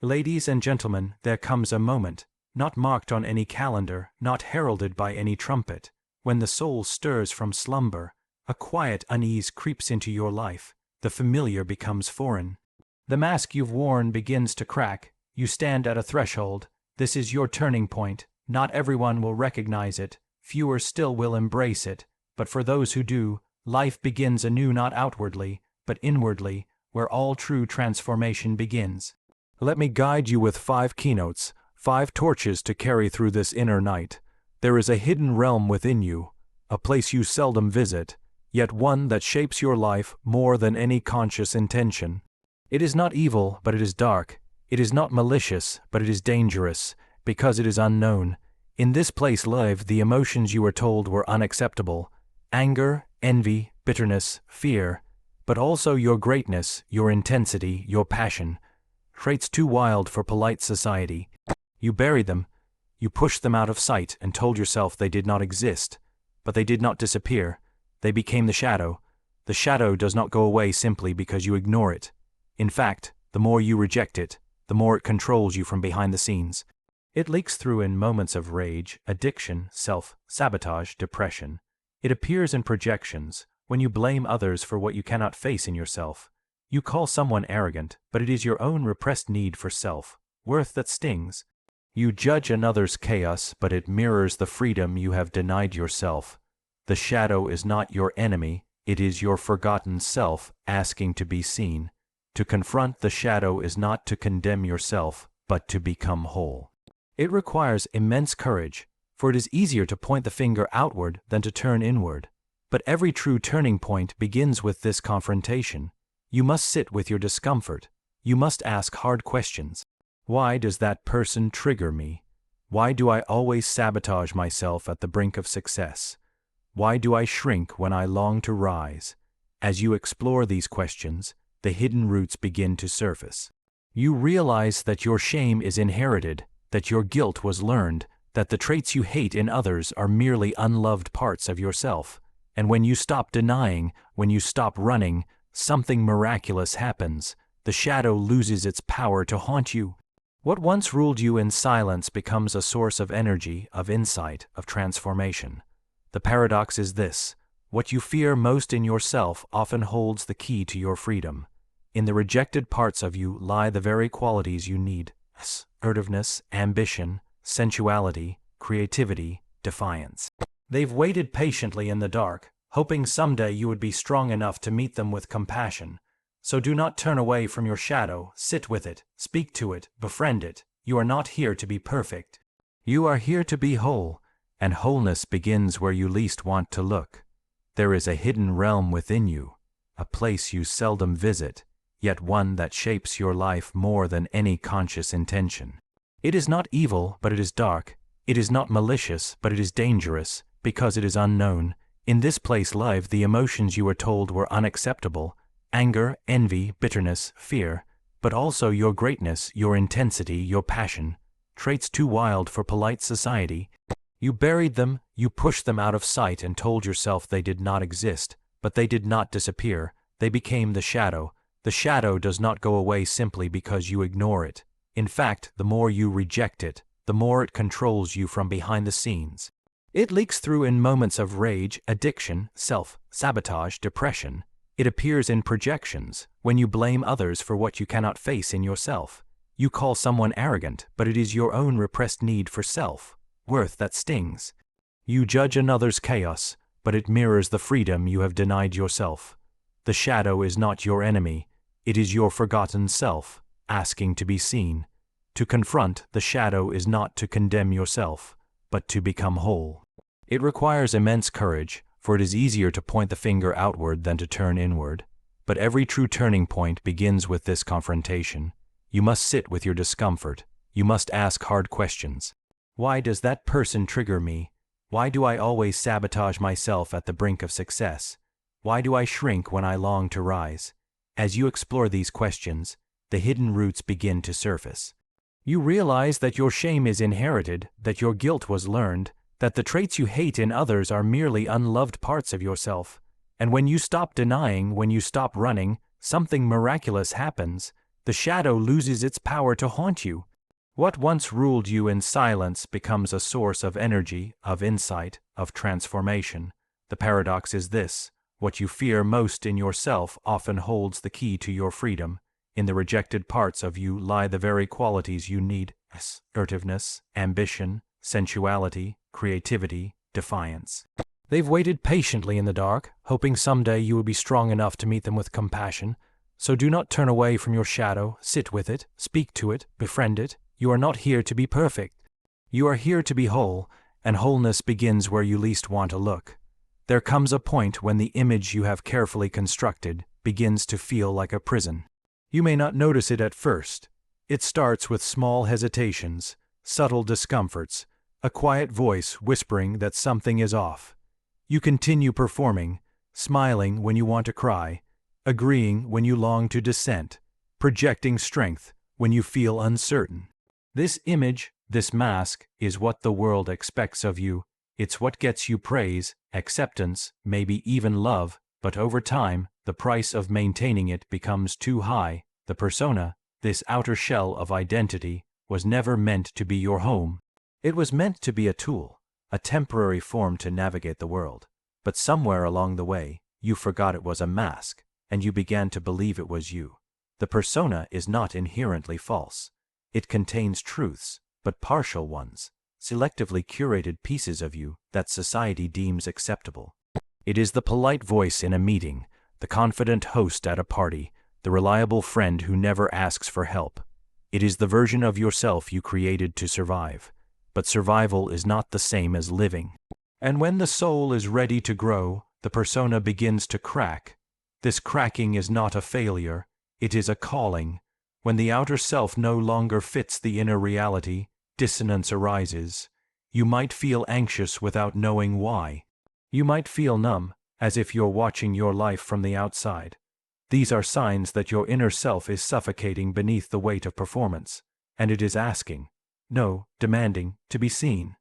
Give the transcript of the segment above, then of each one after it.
Ladies and gentlemen, there comes a moment, not marked on any calendar, not heralded by any trumpet, when the soul stirs from slumber, a quiet unease creeps into your life, the familiar becomes foreign. The mask you've worn begins to crack, you stand at a threshold. This is your turning point. Not everyone will recognize it, fewer still will embrace it, but for those who do, life begins anew, not outwardly, but inwardly, where all true transformation begins. Let me guide you with 5 keynotes, 5 torches to carry through this inner night. There is a hidden realm within you, a place you seldom visit, yet one that shapes your life more than any conscious intention. It is not evil, but it is dark. It is not malicious, but it is dangerous, because it is unknown. In this place live the emotions you were told were unacceptable: anger, envy, bitterness, fear, but also your greatness, your intensity, your passion. Traits too wild for polite society. You buried them, you pushed them out of sight and told yourself they did not exist, but they did not disappear. They became the shadow. The shadow does not go away simply because you ignore it. In fact, the more you reject it, the more it controls you from behind the scenes. It leaks through in moments of rage, addiction, self-sabotage, depression. It appears in projections, when you blame others for what you cannot face in yourself. You call someone arrogant, but it is your own repressed need for self-worth that stings. You judge another's chaos, but it mirrors the freedom you have denied yourself. The shadow is not your enemy, it is your forgotten self asking to be seen. To confront the shadow is not to condemn yourself, but to become whole. It requires immense courage, for it is easier to point the finger outward than to turn inward. But every true turning point begins with this confrontation. You must sit with your discomfort. You must ask hard questions. Why does that person trigger me? Why do I always sabotage myself at the brink of success? Why do I shrink when I long to rise? As you explore these questions, the hidden roots begin to surface. You realize that your shame is inherited, that your guilt was learned, that the traits you hate in others are merely unloved parts of yourself. And when you stop denying, when you stop running, something miraculous happens. The shadow loses its power to haunt you. What once ruled you in silence becomes a source of energy, of insight, of transformation. The paradox is this: what you fear most in yourself often holds the key to your freedom. In the rejected parts of you lie the very qualities you need: assertiveness, ambition, sensuality, creativity, defiance. They've waited patiently in the dark, hoping someday you would be strong enough to meet them with compassion. So do not turn away from your shadow, sit with it, speak to it, befriend it. You are not here to be perfect. You are here to be whole, and wholeness begins where you least want to look. There is a hidden realm within you, a place you seldom visit, yet one that shapes your life more than any conscious intention. It is not evil, but it is dark. It is not malicious, but it is dangerous, because it is unknown. In this place live the emotions you were told were unacceptable: anger, envy, bitterness, fear, but also your greatness, your intensity, your passion. Traits too wild for polite society. You buried them, you pushed them out of sight and told yourself they did not exist, but they did not disappear. They became the shadow. The shadow does not go away simply because you ignore it. In fact, the more you reject it, the more it controls you from behind the scenes. It leaks through in moments of rage, addiction, self-sabotage, depression. It appears in projections, when you blame others for what you cannot face in yourself. You call someone arrogant, but it is your own repressed need for self-worth that stings. You judge another's chaos, but it mirrors the freedom you have denied yourself. The shadow is not your enemy, it is your forgotten self, asking to be seen. To confront the shadow is not to condemn yourself, but to become whole. It requires immense courage, for it is easier to point the finger outward than to turn inward. But every true turning point begins with this confrontation. You must sit with your discomfort. You must ask hard questions. Why does that person trigger me? Why do I always sabotage myself at the brink of success? Why do I shrink when I long to rise? As you explore these questions, the hidden roots begin to surface. You realize that your shame is inherited, that your guilt was learned, that the traits you hate in others are merely unloved parts of yourself. And when you stop denying, when you stop running, something miraculous happens. The shadow loses its power to haunt you. What once ruled you in silence becomes a source of energy, of insight, of transformation. The paradox is this: what you fear most in yourself often holds the key to your freedom. In the rejected parts of you lie the very qualities you need: assertiveness, ambition, sensuality, creativity, defiance. They've waited patiently in the dark, hoping someday you will be strong enough to meet them with compassion. So do not turn away from your shadow. Sit with it, speak to it, befriend it. You are not here to be perfect. You are here to be whole, and wholeness begins where you least want to look. There comes a point when the image you have carefully constructed begins to feel like a prison. You may not notice it at first. It starts with small hesitations, subtle discomforts, a quiet voice whispering that something is off. You continue performing, smiling when you want to cry, agreeing when you long to dissent, projecting strength when you feel uncertain. This image, this mask, is what the world expects of you. It's what gets you praise, acceptance, maybe even love, but over time, the price of maintaining it becomes too high. The persona, this outer shell of identity, was never meant to be your home. It was meant to be a tool, a temporary form to navigate the world. But somewhere along the way, you forgot it was a mask, and you began to believe it was you. The persona is not inherently false. It contains truths, but partial ones, selectively curated pieces of you that society deems acceptable. It is the polite voice in a meeting, the confident host at a party, the reliable friend who never asks for help. It is the version of yourself you created to survive. But survival is not the same as living. And when the soul is ready to grow, the persona begins to crack. This cracking is not a failure, it is a calling. When the outer self no longer fits the inner reality, dissonance arises. You might feel anxious without knowing why. You might feel numb, as if you're watching your life from the outside. These are signs that your inner self is suffocating beneath the weight of performance, and it is asking, no, demanding, to be seen.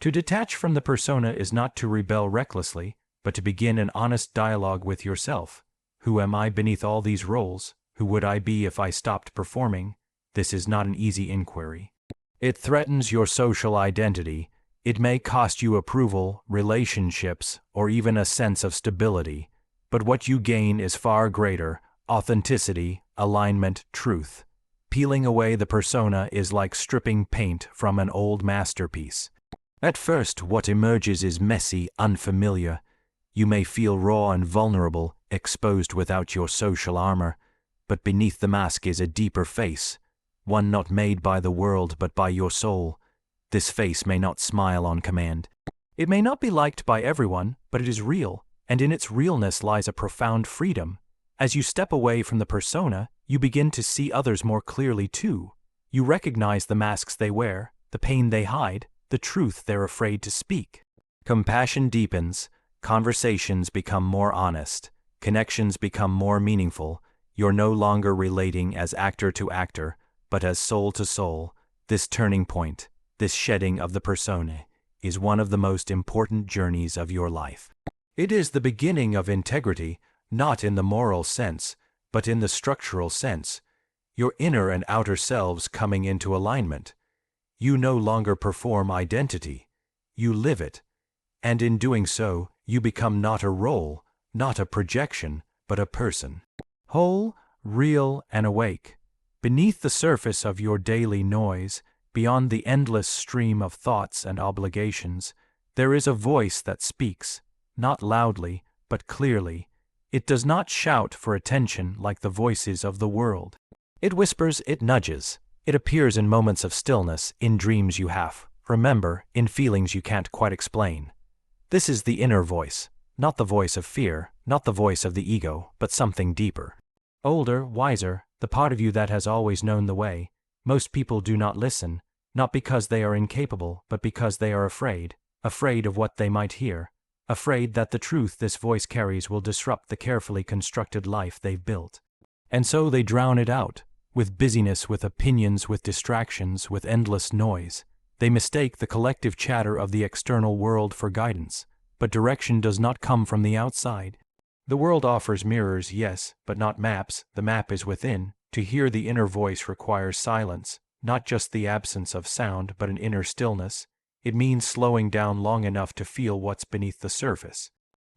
To detach from the persona is not to rebel recklessly, but to begin an honest dialogue with yourself. Who am I beneath all these roles? Who would I be if I stopped performing? This is not an easy inquiry. It threatens your social identity. It may cost you approval, relationships, or even a sense of stability. But what you gain is far greater: authenticity, alignment, truth. Peeling away the persona is like stripping paint from an old masterpiece. At first, what emerges is messy, unfamiliar. You may feel raw and vulnerable, exposed without your social armor. But beneath the mask is a deeper face, one not made by the world but by your soul. This face may not smile on command. It may not be liked by everyone, but it is real, and in its realness lies a profound freedom. As you step away from the persona, you begin to see others more clearly too. You recognize the masks they wear, the pain they hide, the truth they're afraid to speak. Compassion deepens, conversations become more honest, connections become more meaningful. You're no longer relating as actor to actor, but as soul to soul. This turning point, this shedding of the persona, is one of the most important journeys of your life. It is the beginning of integrity, not in the moral sense, but in the structural sense. Your inner and outer selves coming into alignment. You no longer perform identity, you live it. And in doing so, you become not a role, not a projection, but a person. Whole, real, and awake. Beneath the surface of your daily noise, beyond the endless stream of thoughts and obligations, there is a voice that speaks, not loudly, but clearly. It does not shout for attention like the voices of the world. It whispers, it nudges. It appears in moments of stillness, in dreams you have, remember, in feelings you can't quite explain. This is the inner voice, not the voice of fear, not the voice of the ego, but something deeper. Older, wiser, the part of you that has always known the way. Most people do not listen, not because they are incapable, but because they are afraid of what they might hear, afraid that the truth this voice carries will disrupt the carefully constructed life they've built. And so they drown it out, with busyness, with opinions, with distractions, with endless noise. They mistake the collective chatter of the external world for guidance, but direction does not come from the outside. The world offers mirrors, yes, but not maps. The map is within. To hear the inner voice requires silence, not just the absence of sound, but an inner stillness. It means slowing down long enough to feel what's beneath the surface.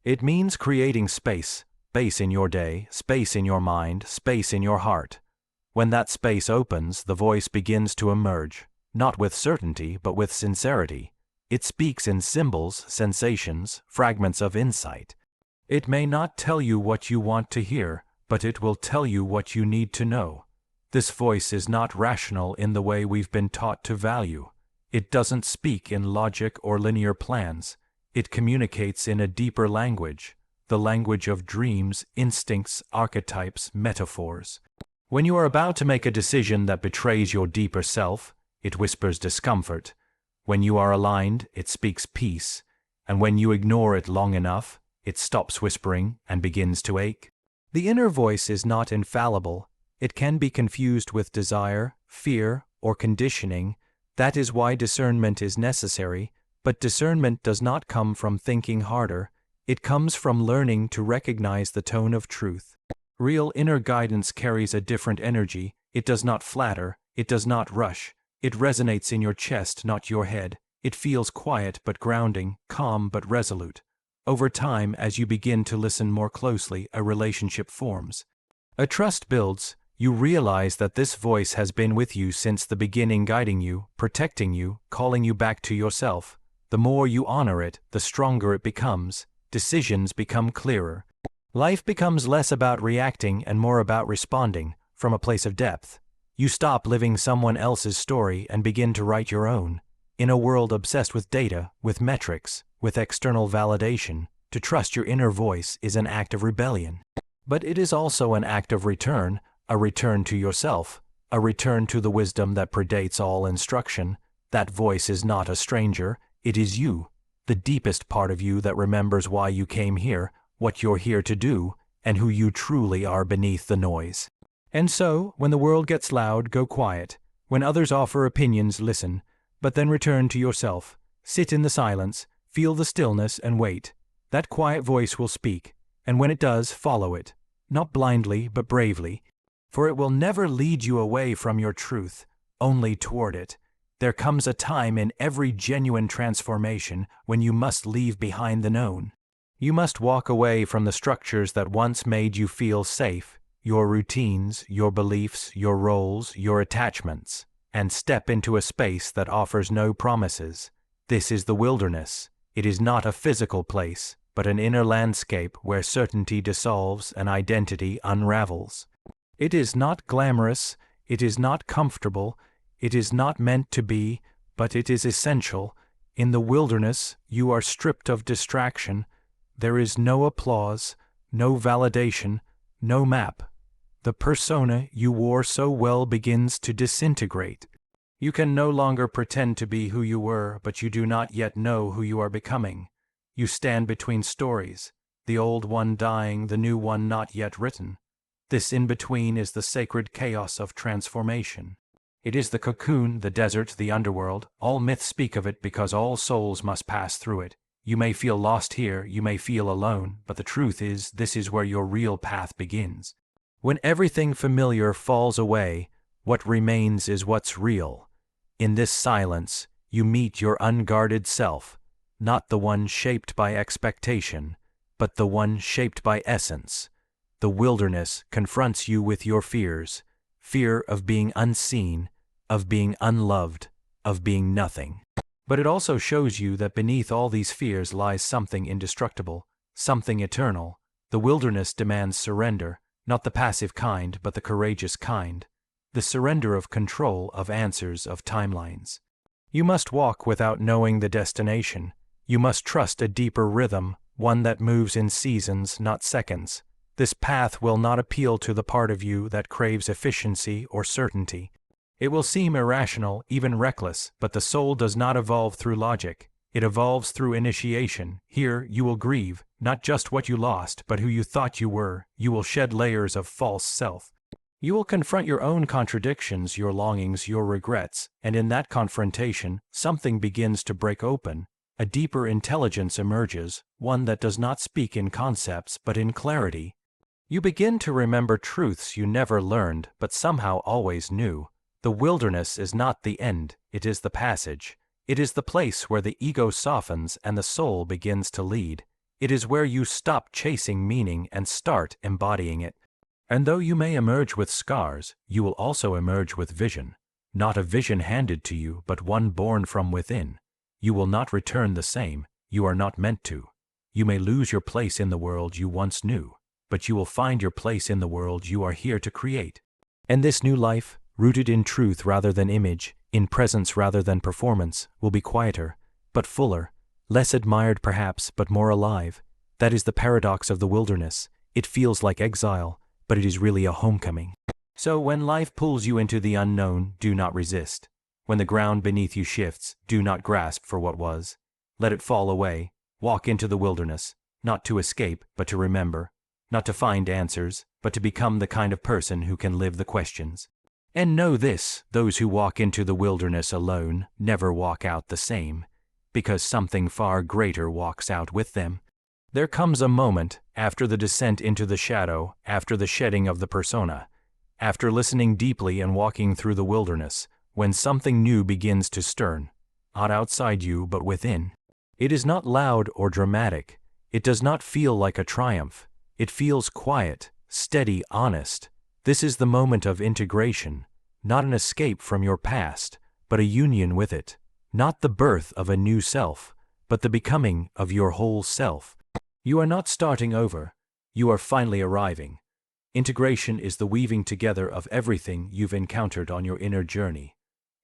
It means creating space in your day, space in your mind, space in your heart. When that space opens, the voice begins to emerge, not with certainty, but with sincerity. It speaks in symbols, sensations, fragments of insight. It may not tell you what you want to hear, but it will tell you what you need to know. This voice is not rational in the way we've been taught to value. It doesn't speak in logic or linear plans. It communicates in a deeper language, the language of dreams, instincts, archetypes, metaphors. When you are about to make a decision that betrays your deeper self, it whispers discomfort. When you are aligned, it speaks peace. And when you ignore it long enough, it stops whispering and begins to ache. The inner voice is not infallible. It can be confused with desire, fear, or conditioning. That is why discernment is necessary, but discernment does not come from thinking harder. It comes from learning to recognize the tone of truth. Real inner guidance carries a different energy. It does not flatter. It does not rush. It resonates in your chest, not your head. It feels quiet but grounding, calm but resolute. Over time, as you begin to listen more closely, a relationship forms. A trust builds. You realize that this voice has been with you since the beginning, guiding you, protecting you, calling you back to yourself. The more you honor it, the stronger it becomes. Decisions become clearer. Life becomes less about reacting and more about responding, from a place of depth. You stop living someone else's story and begin to write your own. In a world obsessed with data, with metrics, with external validation, to trust your inner voice is an act of rebellion. But it is also an act of return, a return to yourself, a return to the wisdom that predates all instruction. That voice is not a stranger, it is you, the deepest part of you that remembers why you came here, what you're here to do, and who you truly are beneath the noise. And so, when the world gets loud, go quiet. When others offer opinions, listen, but then return to yourself. Sit in the silence, feel the stillness, and wait. That quiet voice will speak, and when it does, follow it. Not blindly, but bravely. For it will never lead you away from your truth, only toward it. There comes a time in every genuine transformation when you must leave behind the known. You must walk away from the structures that once made you feel safe, your routines, your beliefs, your roles, your attachments, and step into a space that offers no promises. This is the wilderness. It is not a physical place, but an inner landscape where certainty dissolves and identity unravels. It is not glamorous, it is not comfortable, it is not meant to be, but it is essential. In the wilderness, you are stripped of distraction. There is no applause, no validation, no map. The persona you wore so well begins to disintegrate. You can no longer pretend to be who you were, but you do not yet know who you are becoming. You stand between stories, the old one dying, the new one not yet written. This in-between is the sacred chaos of transformation. It is the cocoon, the desert, the underworld. All myths speak of it because all souls must pass through it. You may feel lost here, you may feel alone, but the truth is, this is where your real path begins. When everything familiar falls away, what remains is what's real. In this silence, you meet your unguarded self, not the one shaped by expectation, but the one shaped by essence. The wilderness confronts you with your fears, fear of being unseen, of being unloved, of being nothing. But it also shows you that beneath all these fears lies something indestructible, something eternal. The wilderness demands surrender, not the passive kind, but the courageous kind. The surrender of control, of answers, of timelines. You must walk without knowing the destination. You must trust a deeper rhythm, one that moves in seasons, not seconds. This path will not appeal to the part of you that craves efficiency or certainty. It will seem irrational, even reckless, but the soul does not evolve through logic. It evolves through initiation. Here, you will grieve, not just what you lost, but who you thought you were. You will shed layers of false self. You will confront your own contradictions, your longings, your regrets, and in that confrontation, something begins to break open. A deeper intelligence emerges, one that does not speak in concepts but in clarity. You begin to remember truths you never learned but somehow always knew. The wilderness is not the end, it is the passage. It is the place where the ego softens and the soul begins to lead. It is where you stop chasing meaning and start embodying it. And though you may emerge with scars, you will also emerge with vision. Not a vision handed to you, but one born from within. You will not return the same, you are not meant to. You may lose your place in the world you once knew, but you will find your place in the world you are here to create. And this new life, rooted in truth rather than image, in presence rather than performance, will be quieter, but fuller, less admired perhaps, but more alive. That is the paradox of the wilderness. It feels like exile, but it is really a homecoming. So when life pulls you into the unknown, do not resist. When the ground beneath you shifts, do not grasp for what was. Let it fall away. Walk into the wilderness, not to escape, but to remember. Not to find answers, but to become the kind of person who can live the questions. And know this, those who walk into the wilderness alone never walk out the same, because something far greater walks out with them. There comes a moment, after the descent into the shadow, after the shedding of the persona, after listening deeply and walking through the wilderness, when something new begins to stir, not outside you but within. It is not loud or dramatic. It does not feel like a triumph. It feels quiet, steady, honest. This is the moment of integration, not an escape from your past, but a union with it. Not the birth of a new self, but the becoming of your whole self. You are not starting over. You are finally arriving. Integration is the weaving together of everything you've encountered on your inner journey.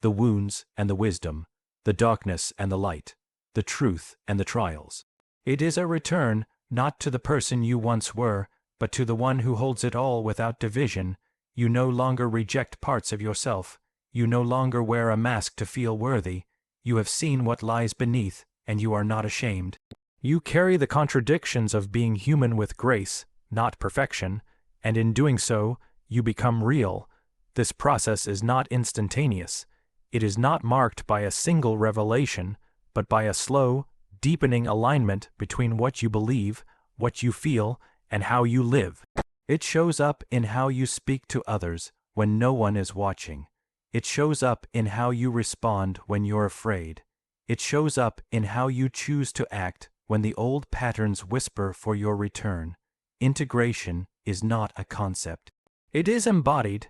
The wounds and the wisdom, the darkness and the light, the truth and the trials. It is a return, not to the person you once were, but to the one who holds it all without division. You no longer reject parts of yourself. You no longer wear a mask to feel worthy. You have seen what lies beneath, and you are not ashamed. You carry the contradictions of being human with grace, not perfection, and in doing so, you become real. This process is not instantaneous. It is not marked by a single revelation, but by a slow, deepening alignment between what you believe, what you feel, and how you live. It shows up in how you speak to others when no one is watching. It shows up in how you respond when you're afraid. It shows up in how you choose to act when the old patterns whisper for your return. Integration is not a concept. It is embodied.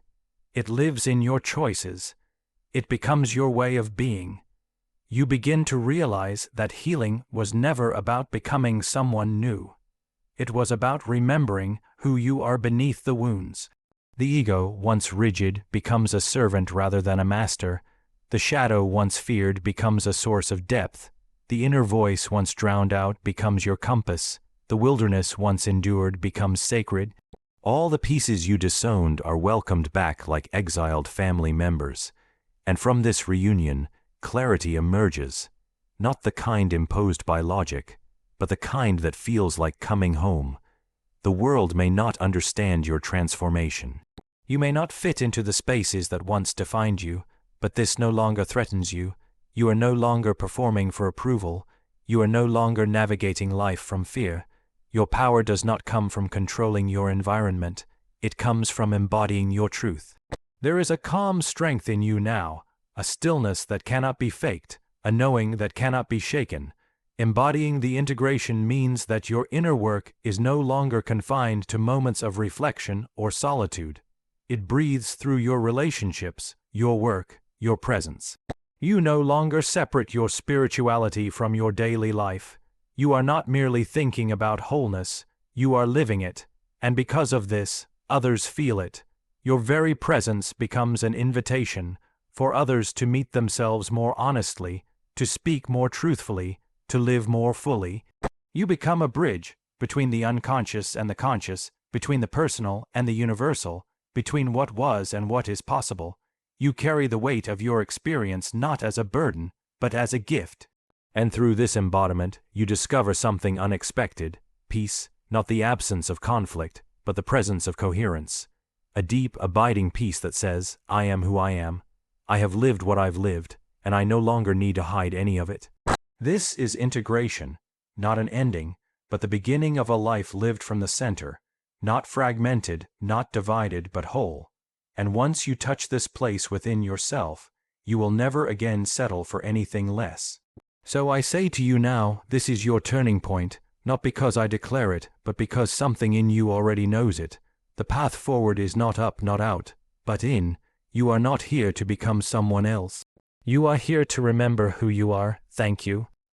It lives in your choices. It becomes your way of being. You begin to realize that healing was never about becoming someone new. It was about remembering who you are beneath the wounds. The ego, once rigid, becomes a servant rather than a master. The shadow, once feared, becomes a source of depth. The inner voice, once drowned out, becomes your compass. The wilderness, once endured, becomes sacred. All the pieces you disowned are welcomed back like exiled family members. And from this reunion, clarity emerges, not the kind imposed by logic, but the kind that feels like coming home. The world may not understand your transformation. You may not fit into the spaces that once defined you, but this no longer threatens you. You are no longer performing for approval. You are no longer navigating life from fear. Your power does not come from controlling your environment. It comes from embodying your truth. There is a calm strength in you now, a stillness that cannot be faked, a knowing that cannot be shaken. Embodying the integration means that your inner work is no longer confined to moments of reflection or solitude. It breathes through your relationships, your work, your presence. You no longer separate your spirituality from your daily life. You are not merely thinking about wholeness, you are living it, and because of this, others feel it. Your very presence becomes an invitation for others to meet themselves more honestly, to speak more truthfully, to live more fully. You become a bridge between the unconscious and the conscious, between the personal and the universal, between what was and what is possible. You carry the weight of your experience not as a burden, but as a gift. And through this embodiment, you discover something unexpected: peace, not the absence of conflict, but the presence of coherence. A deep, abiding peace that says, I am who I am. I have lived what I've lived, and I no longer need to hide any of it. This is integration, not an ending, but the beginning of a life lived from the center, not fragmented, not divided, but whole. And once you touch this place within yourself, you will never again settle for anything less. So I say to you now, this is your turning point, not because I declare it, but because something in you already knows it. The path forward is not up, not out, but in. You are not here to become someone else. You are here to remember who you are. Thank you.